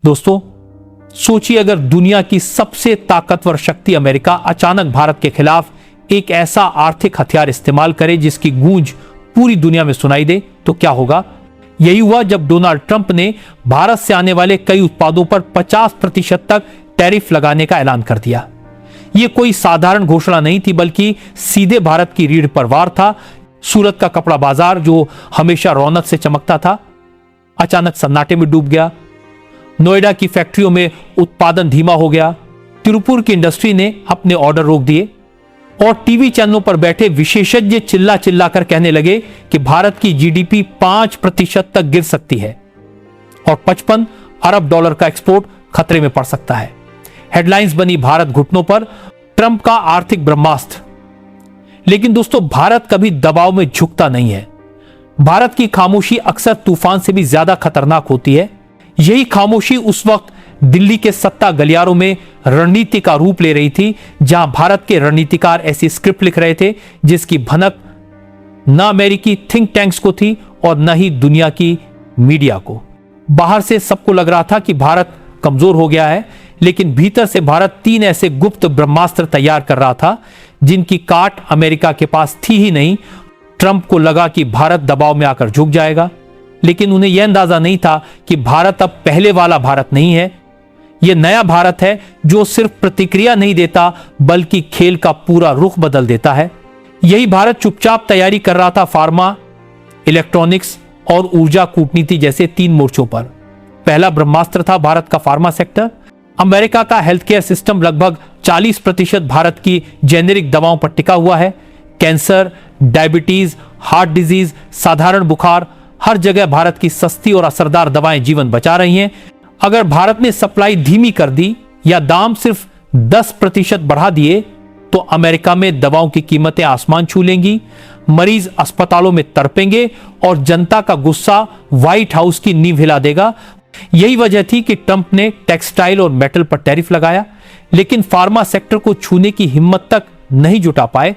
दोस्तों, सोचिए अगर दुनिया की सबसे ताकतवर शक्ति अमेरिका अचानक भारत के खिलाफ एक ऐसा आर्थिक हथियार इस्तेमाल करे जिसकी गूंज पूरी दुनिया में सुनाई दे तो क्या होगा। यही हुआ जब डोनाल्ड ट्रंप ने भारत से आने वाले कई उत्पादों पर 50% तक टैरिफ लगाने का ऐलान कर दिया। यह कोई साधारण घोषणा नहीं थी, बल्कि सीधे भारत की रीढ़ पर वार था। सूरत का कपड़ा बाजार जो हमेशा रौनक से चमकता था, अचानक सन्नाटे में डूब गया। नोएडा की फैक्ट्रियों में उत्पादन धीमा हो गया। तिरुपुर की इंडस्ट्री ने अपने ऑर्डर रोक दिए और टीवी चैनलों पर बैठे विशेषज्ञ चिल्ला चिल्ला कर कहने लगे कि भारत की जीडीपी 5% तक गिर सकती है और 55 अरब डॉलर का एक्सपोर्ट खतरे में पड़ सकता है। हेडलाइंस बनी भारत घुटनों पर, ट्रंप का आर्थिक ब्रह्मास्त्र। लेकिन दोस्तों, भारत कभी दबाव में झुकता नहीं है। भारत की खामोशी अक्सर तूफान से भी ज्यादा खतरनाक होती है। यही खामोशी उस वक्त दिल्ली के सत्ता गलियारों में रणनीति का रूप ले रही थी, जहां भारत के रणनीतिकार ऐसी स्क्रिप्ट लिख रहे थे जिसकी भनक न अमेरिकी थिंक टैंक्स को थी और न ही दुनिया की मीडिया को। बाहर से सबको लग रहा था कि भारत कमजोर हो गया है, लेकिन भीतर से भारत 3 ऐसे गुप्त ब्रह्मास्त्र तैयार कर रहा था जिनकी काट अमेरिका के पास थी ही नहीं। ट्रंप को लगा कि भारत दबाव में आकर झुक जाएगा, लेकिन उन्हें यह अंदाजा नहीं था कि भारत अब पहले वाला भारत नहीं है। यह नया भारत है जो सिर्फ प्रतिक्रिया नहीं देता, बल्कि खेल का पूरा रुख बदल देता है। यही भारत चुपचाप तैयारी कर रहा था फार्मा, इलेक्ट्रॉनिक्स और ऊर्जा कूटनीति जैसे 3 मोर्चों पर। पहला ब्रह्मास्त्र था भारत का फार्मा सेक्टर। अमेरिका का हेल्थ केयर सिस्टम लगभग 40% भारत की जेनेरिक दवाओं पर टिका हुआ है। कैंसर, डायबिटीज, हार्ट डिजीज, साधारण बुखार, हर जगह भारत की सस्ती और असरदार दवाएं जीवन बचा रही हैं। अगर भारत ने सप्लाई धीमी कर दी या दाम सिर्फ 10% बढ़ा दिए तो अमेरिका में दवाओं की कीमतें आसमान छू लेंगी, मरीज अस्पतालों में तड़पेंगे और जनता का गुस्सा व्हाइट हाउस की नींव हिला देगा। यही वजह थी कि ट्रंप ने टेक्सटाइल और मेटल पर टैरिफ लगाया, लेकिन फार्मा सेक्टर को छूने की हिम्मत तक नहीं जुटा पाए।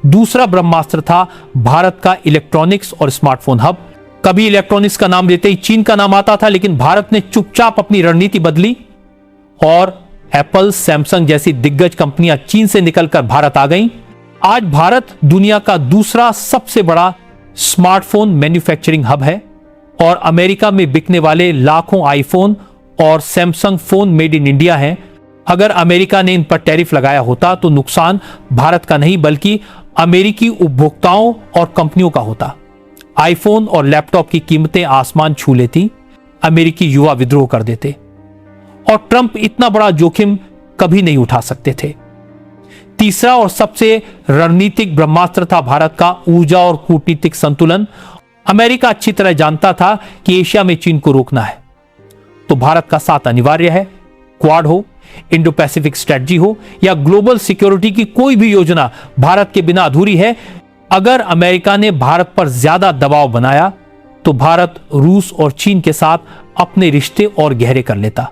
दूसरा ब्रह्मास्त्र था भारत का इलेक्ट्रॉनिक्स और स्मार्टफोन हब। कभी इलेक्ट्रॉनिक्स का नाम लेते ही चीन का नाम आता था, लेकिन भारत ने चुपचाप अपनी रणनीति बदली और एप्पल, सैमसंग जैसी दिग्गज कंपनियां चीन से निकलकर भारत आ गईं। आज भारत दुनिया का दूसरा सबसे बड़ा स्मार्टफोन मैन्युफैक्चरिंग हब है और अमेरिका में बिकने वाले लाखों आईफोन और Samsung phone made in India हैं। अगर अमेरिका ने इन पर टैरिफ लगाया होता तो नुकसान भारत का नहीं, बल्कि अमेरिकी उपभोक्ताओं और कंपनियों का होता। आईफोन और लैपटॉप की कीमतें आसमान छू लेती, अमेरिकी युवा विद्रोह कर देते और ट्रंप इतना बड़ा जोखिम कभी नहीं उठा सकते थे। तीसरा और सबसे रणनीतिक ब्रह्मास्त्र था भारत का ऊर्जा और कूटनीतिक संतुलन। अमेरिका अच्छी तरह जानता था कि एशिया में चीन को रोकना है तो भारत का साथ अनिवार्य है। क्वाड हो, इंडो पैसिफिक स्ट्रेटजी हो या ग्लोबल सिक्योरिटी की कोई भी योजना भारत के बिना अधूरी है। अगर अमेरिका ने भारत पर ज्यादा दबाव बनाया तो भारत रूस और चीन के साथ अपने रिश्ते और गहरे कर लेता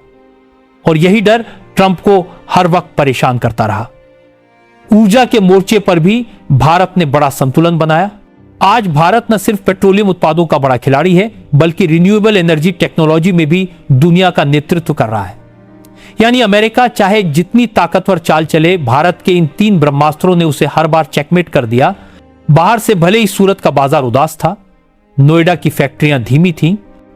और यही डर ट्रंप को हर वक्त परेशान करता रहा। ऊर्जा के मोर्चे पर भी भारत ने बड़ा संतुलन बनाया। आज भारत न सिर्फ पेट्रोलियम उत्पादों का बड़ा खिलाड़ी है, बल्कि रिन्यूएबल एनर्जी टेक्नोलॉजी में भी दुनिया का नेतृत्व कर रहा है। यानी अमेरिका चाहे जितनी ताकतवर चाल चले, भारत के इन 3 ब्रह्मास्त्रों ने उसे हर बार चेकमेट कर दिया। बाहर से भले ही सूरत का बाजार उदास था, नोएडा की फैक्ट्रियां धीमी थीं,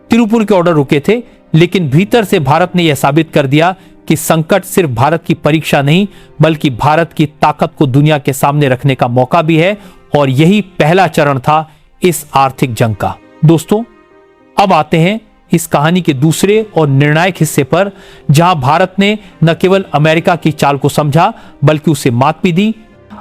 तिरुपुर के ऑर्डर रुके थे, लेकिन भीतर से भारत ने यह साबित कर दिया कि संकट सिर्फ भारत की परीक्षा नहीं, बल्कि भारत की ताकत को दुनिया के सामने रखने का मौका भी है। और यही पहला चरण था इस आर्थिक जंग का। दोस्तों, अब आते हैं इस कहानी के दूसरे और निर्णायक हिस्से पर, जहां भारत ने न केवल अमेरिका की चाल को समझा, बल्कि उसे मात भी दी।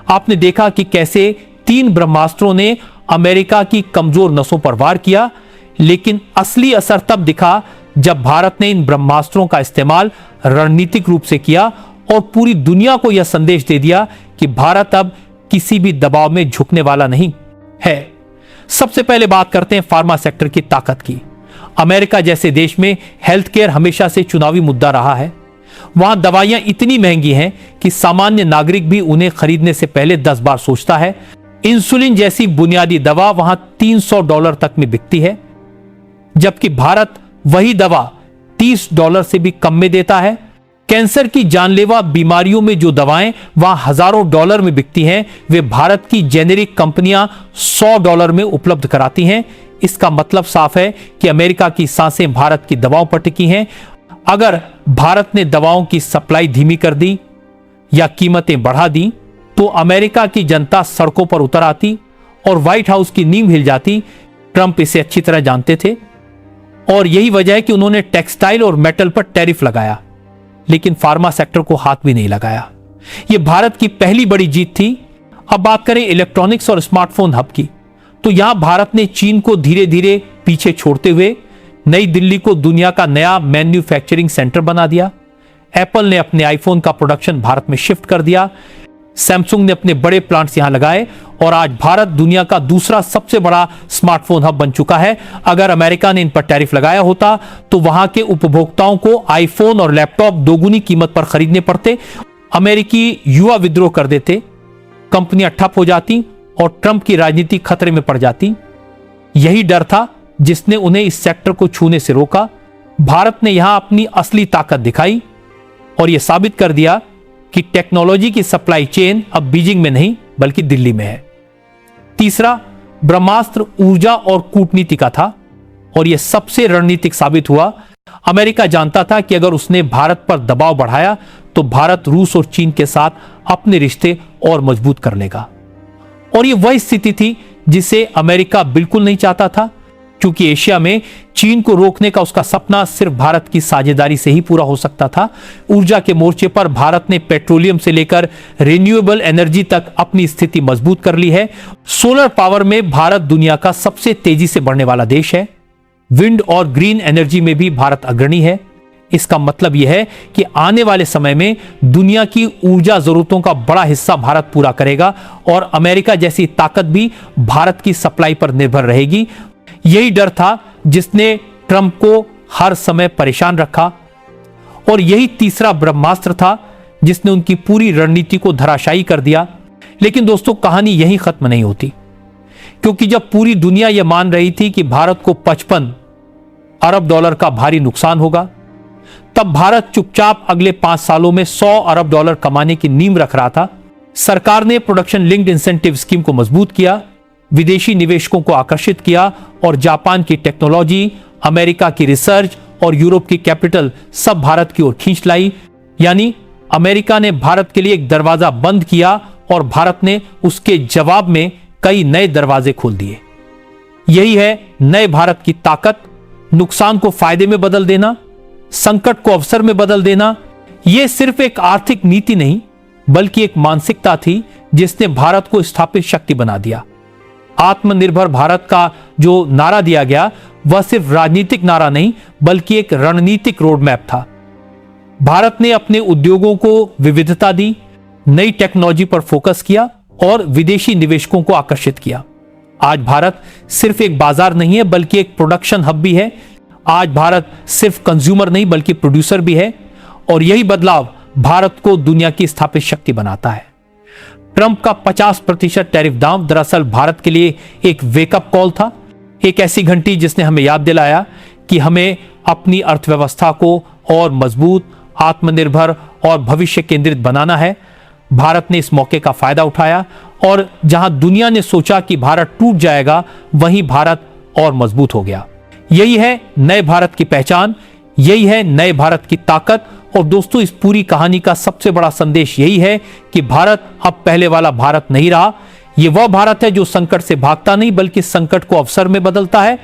आपने देखा कि कैसे 3 ब्रह्मास्त्रों ने अमेरिका की कमजोर नसों पर वार किया, लेकिन असली असर तब दिखा जब भारत ने इन ब्रह्मास्त्रों का इस्तेमाल रणनीतिक रूप से किया और पूरी दुनिया को यह संदेश दे दिया कि भारत अब किसी भी दबाव में झुकने वाला नहीं है। सबसे पहले बात करते हैं फार्मा सेक्टर की ताकत की। अमेरिका जैसे देश में हेल्थ केयर हमेशा से चुनावी मुद्दा रहा है। वहां दवाइयां इतनी महंगी हैं कि सामान्य नागरिक भी उन्हें खरीदने से पहले 10 बार सोचता है। इंसुलिन जैसी बुनियादी दवा वहां $300 तक में बिकती है, जबकि भारत वही दवा $30 से भी कम में देता है। कैंसर की जानलेवा बीमारियों में जो दवाएं वहां हजारों डॉलर में बिकती हैं, वे भारत की जेनेरिक कंपनियां $100 में उपलब्ध कराती हैं। इसका मतलब साफ है कि अमेरिका की सांसें भारत की दवाओं पर टिकी हैं। अगर भारत ने दवाओं की सप्लाई धीमी कर दी या कीमतें बढ़ा दी तो अमेरिका की जनता सड़कों पर उतर आती और व्हाइट हाउस की नींव हिल जाती। ट्रंप इसे अच्छी तरह जानते थे और यही वजह है कि उन्होंने टेक्सटाइल और मेटल पर टैरिफ लगाया, लेकिन फार्मा सेक्टर को हाथ भी नहीं लगाया। यह भारत की पहली बड़ी जीत थी। अब बात करें इलेक्ट्रॉनिक्स और स्मार्टफोन हब की, तो यहां भारत ने चीन को धीरे धीरे पीछे छोड़ते हुए नई दिल्ली को दुनिया का नया मैन्युफैक्चरिंग सेंटर बना दिया। एप्पल ने अपने आईफोन का प्रोडक्शन भारत में शिफ्ट कर दिया। सैमसंग ने अपने बड़े प्लांट्स यहां लगाए और आज भारत दुनिया का दूसरा सबसे बड़ा स्मार्टफोन हब बन चुका है। अगर अमेरिका ने इन पर टैरिफ लगाया होता तो वहां के उपभोक्ताओं को आईफोन और लैपटॉप दोगुनी कीमत पर खरीदने पड़ते। अमेरिकी युवा विद्रोह कर देते, कंपनियां ठप हो जाती और ट्रंप की राजनीति खतरे में पड़ जाती। यही डर था जिसने उन्हें इस सेक्टर को छूने से रोका। भारत ने यहां अपनी असली ताकत दिखाई और यह साबित कर दिया कि टेक्नोलॉजी की सप्लाई चेन अब बीजिंग में नहीं बल्कि दिल्ली में है। तीसरा, ब्रह्मास्त्र ऊर्जा और कूटनीति का था और यह सबसे रणनीतिक साबित हुआ। अमेरिका जानता था कि अगर उसने भारत पर दबाव बढ़ाया तो भारत रूस और चीन के साथ अपने रिश्ते और मजबूत कर लेगा। और यह वह स्थिति थी जिसे अमेरिका बिल्कुल नहीं चाहता था, क्योंकि एशिया में चीन को रोकने का उसका सपना सिर्फ भारत की साझेदारी से ही पूरा हो सकता था। ऊर्जा के मोर्चे पर भारत ने पेट्रोलियम से लेकर रिन्यूएबल एनर्जी तक अपनी स्थिति मजबूत कर ली है। सोलर पावर में भारत दुनिया का सबसे तेजी से बढ़ने वाला देश है। विंड और ग्रीन एनर्जी में भी भारत अग्रणी है। इसका मतलब यह है कि आने वाले समय में दुनिया की ऊर्जा जरूरतों का बड़ा हिस्सा भारत पूरा करेगा और अमेरिका जैसी ताकत भी भारत की सप्लाई पर निर्भर रहेगी। यही डर था जिसने ट्रंप को हर समय परेशान रखा और यही तीसरा ब्रह्मास्त्र था जिसने उनकी पूरी रणनीति को धराशायी कर दिया। लेकिन दोस्तों, कहानी यहीं खत्म नहीं होती, क्योंकि जब पूरी दुनिया यह मान रही थी कि भारत को $55 अरब का भारी नुकसान होगा, तब भारत चुपचाप अगले 5 सालों में $100 अरब कमाने की नींव रख रहा था। सरकार ने प्रोडक्शन लिंक्ड इंसेंटिव स्कीम को मजबूत किया, विदेशी निवेशकों को आकर्षित किया और जापान की टेक्नोलॉजी, अमेरिका की रिसर्च और यूरोप की कैपिटल सब भारत की ओर खींच लाई। यानी अमेरिका ने भारत के लिए एक दरवाजा बंद किया और भारत ने उसके जवाब में कई नए दरवाजे खोल दिए। यही है नए भारत की ताकत, नुकसान को फायदे में बदल देना, संकट को अवसर में बदल देना। यह सिर्फ एक आर्थिक नीति नहीं बल्कि एक मानसिकता थी जिसने भारत को स्थापित शक्ति बना दिया। आत्मनिर्भर भारत का जो नारा दिया गया वह सिर्फ राजनीतिक नारा नहीं बल्कि एक रणनीतिक रोड मैप था। भारत ने अपने उद्योगों को विविधता दी, नई टेक्नोलॉजी पर फोकस किया और विदेशी निवेशकों को आकर्षित किया। आज भारत सिर्फ एक बाजार नहीं है बल्कि एक प्रोडक्शन हब भी है। आज भारत सिर्फ कंज्यूमर नहीं बल्कि प्रोड्यूसर भी है और यही बदलाव भारत को दुनिया की स्थापित शक्ति बनाता है। ट्रंप का 50% टैरिफ दाम दरअसल भारत के लिए एक वेकअप कॉल था, एक ऐसी घंटी जिसने हमें याद दिलाया कि हमें अपनी अर्थव्यवस्था को और मजबूत, आत्मनिर्भर और भविष्य केंद्रित बनाना है। भारत ने इस मौके का फायदा उठाया और जहां दुनिया ने सोचा कि भारत टूट जाएगा, वहीं भारत और मजबूत हो गया। यही है नए भारत की पहचान, यही है नए भारत की ताकत। और दोस्तों, इस पूरी कहानी का सबसे बड़ा संदेश यही है कि भारत अब पहले वाला भारत नहीं रहा। यह वह भारत है जो संकट से भागता नहीं बल्कि संकट को अवसर में बदलता है।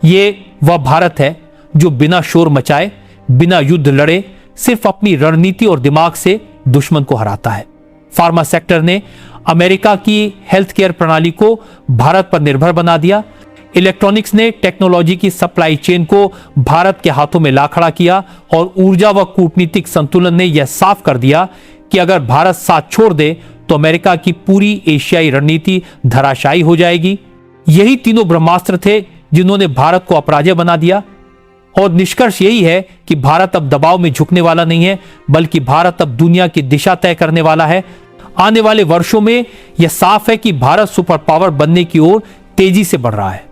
यह वह भारत है जो बिना शोर मचाए, बिना युद्ध लड़े, सिर्फ अपनी रणनीति और दिमाग से दुश्मन को हराता है। फार्मा सेक्टर ने अमेरिका की हेल्थ केयर प्रणाली को भारत पर निर्भर बना दिया। इलेक्ट्रॉनिक्स ने टेक्नोलॉजी की सप्लाई चेन को भारत के हाथों में ला खड़ा किया और ऊर्जा व कूटनीतिक संतुलन ने यह साफ कर दिया कि अगर भारत साथ छोड़ दे तो अमेरिका की पूरी एशियाई रणनीति धराशायी हो जाएगी। यही तीनों ब्रह्मास्त्र थे जिन्होंने भारत को अपराजय बना दिया। और निष्कर्ष यही है कि भारत अब दबाव में झुकने वाला नहीं है बल्कि भारत अब दुनिया की दिशा तय करने वाला है। आने वाले वर्षों में यह साफ है कि भारत सुपर पावर बनने की ओर तेजी से बढ़ रहा है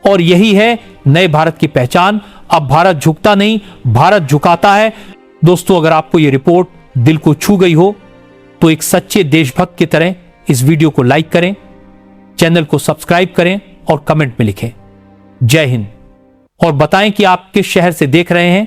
और यही है नए भारत की पहचान। अब भारत झुकता नहीं, भारत झुकाता है। दोस्तों, अगर आपको यह रिपोर्ट दिल को छू गई हो तो एक सच्चे देशभक्त की तरह इस वीडियो को लाइक करें, चैनल को सब्सक्राइब करें और कमेंट में लिखें जय हिंद, और बताएं कि आप किस शहर से देख रहे हैं।